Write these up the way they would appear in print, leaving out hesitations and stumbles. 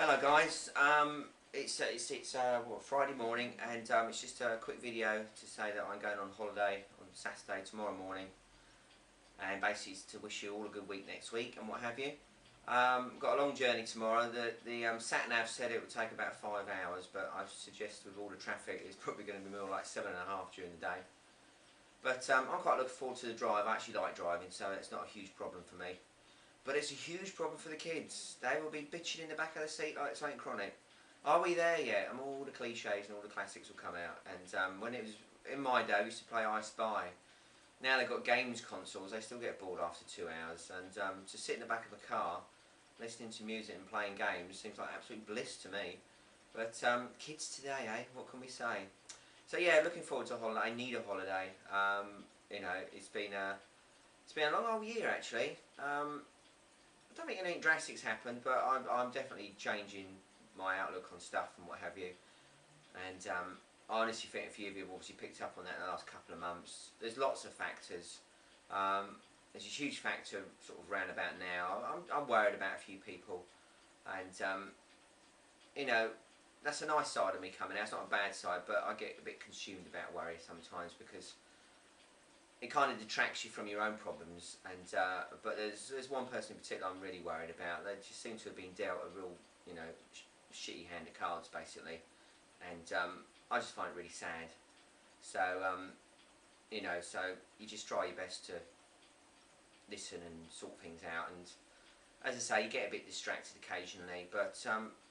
Hello guys, it's what, Friday morning, and it's just a quick video to say that I'm going on holiday on Saturday tomorrow morning, and basically it's to wish you all a good week next week and what have you. Got a long journey tomorrow. The sat nav said it would take about 5 hours, but I've suggested with all the traffic it's probably going to be more like 7.5 during the day. But I'm quite looking forward to the drive. I actually like driving, so it's not a huge problem for me. But it's a huge problem for the kids. They will be bitching in the back of the seat like something chronic. Are we there yet? And all the cliches and all the classics will come out. And when it was in my day, we used to play I Spy. Now they've got games consoles. They still get bored after 2 hours. And to sit in the back of a car, listening to music and playing games seems like absolute bliss to me. But kids today, eh? What can we say? So yeah, looking forward to a holiday. I need a holiday. You know, it's been a long old year actually. I don't think anything drastic's happened, but I'm definitely changing my outlook on stuff and what have you. And I honestly think a few of you have obviously picked up on that in the last couple of months. There's lots of factors. There's a huge factor sort of round about now. I'm worried about a few people, and you know, that's a nice side of me coming out. It's not a bad side, but I get a bit consumed about worry sometimes because it kind of detracts you from your own problems. And but there's one person in particular I'm really worried about. They just seem to have been dealt a real, you know, shitty hand of cards basically, and I just find it really sad. So you know, so you just try your best to listen and sort things out. And as I say, you get a bit distracted occasionally, but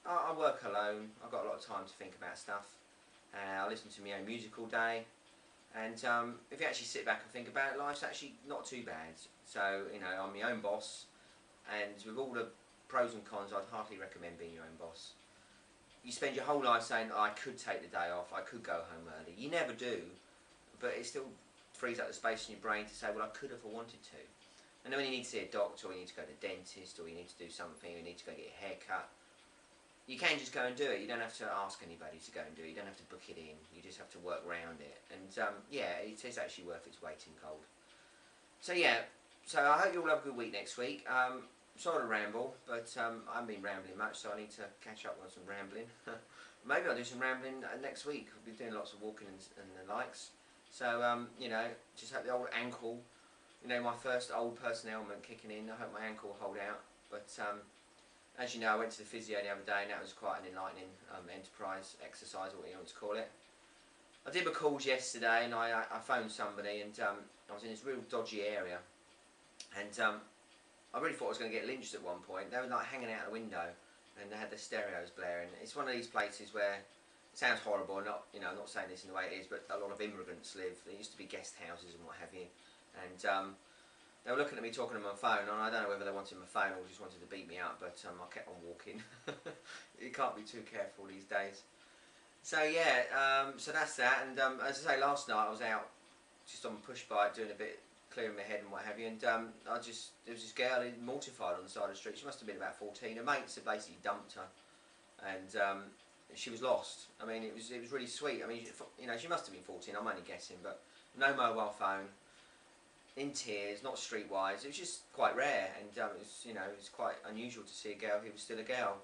I work alone. I've got a lot of time to think about stuff. I listen to my own music all day. And if you actually sit back and think about it, life's actually not too bad. So, you know, I'm my own boss, and with all the pros and cons, I'd heartily recommend being your own boss. You spend your whole life saying, oh, I could take the day off, I could go home early. You never do, but it still frees up the space in your brain to say, well, I could if I wanted to. And then when you need to see a doctor, or you need to go to the dentist, or you need to do something, or you need to go get your hair cut, you can just go and do it. You don't have to ask anybody to go and do it. You don't have to book it in. You just have to work around it. And yeah, it is actually worth its weight in gold. So yeah, so I hope you all have a good week next week. Sorry to ramble, but I haven't been rambling much, so I need to catch up on some rambling. Maybe I'll do some rambling next week. I'll be doing lots of walking and the likes. So you know, just hope the old ankle, you know, my first old person ailment kicking in. I hope my ankle will hold out. But as you know, I went to the physio the other day, and that was quite an enlightening enterprise exercise, or what you want to call it. I did my calls yesterday, and I phoned somebody, and I was in this real dodgy area, and I really thought I was going to get lynched at one point. They were like hanging out the window, and they had the stereos blaring. It's one of these places where it sounds horrible. Not, you know, I'm not saying this in the way it is, but a lot of immigrants live. There used to be guest houses and what have you, and they were looking at me talking on my phone, and I don't know whether they wanted my phone or just wanted to beat me up, but I kept on walking. You can't be too careful these days. So yeah, so that's that. And as I say, last night I was out just on my push bike doing a bit, clearing my head and what have you, and there was this girl mortified on the side of the street. She must have been about 14. Her mates had basically dumped her, and she was lost. I mean, it was really sweet. I mean, you know, she must have been 14. I'm only guessing, but no mobile phone, in tears, not streetwise. It was just quite rare, and it was, you know, it was quite unusual to see a girl who was still a girl.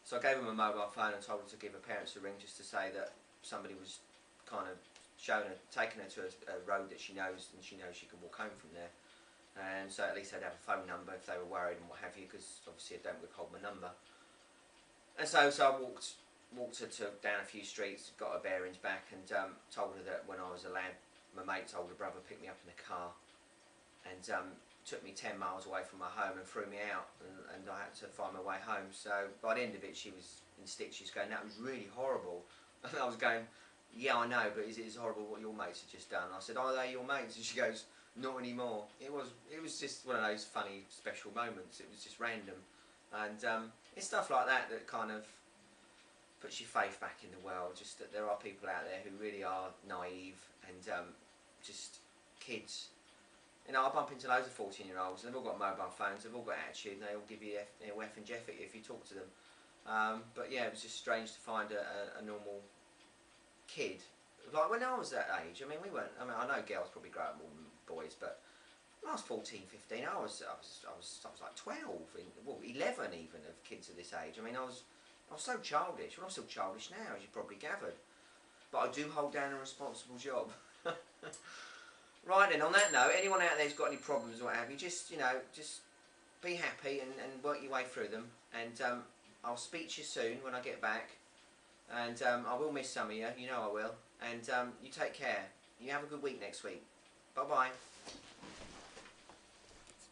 So I gave her my mobile phone and told her to give her parents a ring, just to say that somebody was kind of showing her, taking her to a road that she knows, and she knows she can walk home from there. And so at least they'd have a phone number if they were worried and what have you, because obviously I don't withhold my number. And so I walked her down a few streets, got her bearings back, and told her that when I was a lad, my mate's older brother picked me up in a car, and took me 10 miles away from my home and threw me out, and I had to find my way home. So by the end of it, she was in sticks. She was going, that was really horrible. And I was going, yeah, I know, but is it as horrible what your mates had just done? I said, are they your mates? And she goes, not anymore. It was just one of those funny special moments. It was just random, and it's stuff like that that kind of puts your faith back in the world. Just that there are people out there who really are naive and just kids. You know, I bump into loads of 14-year-olds, and they've all got mobile phones, they've all got attitude, and they all give you F and Jeff if you talk to them. But yeah, it was just strange to find a normal kid. Like when I was that age, I mean, we weren't. I mean, I know girls probably grow up more than boys, but When I was 14, 15, I was like 12, well, 11 even, of kids of this age. I mean, I was so childish. Well, I'm still childish now, as you probably gathered. But I do hold down a responsible job. Right then, on that note, anyone out there who's got any problems or what have you, just, you know, just be happy and work your way through them. And I'll speak to you soon when I get back. And I will miss some of you, you know I will. And you take care. You have a good week next week. Bye-bye.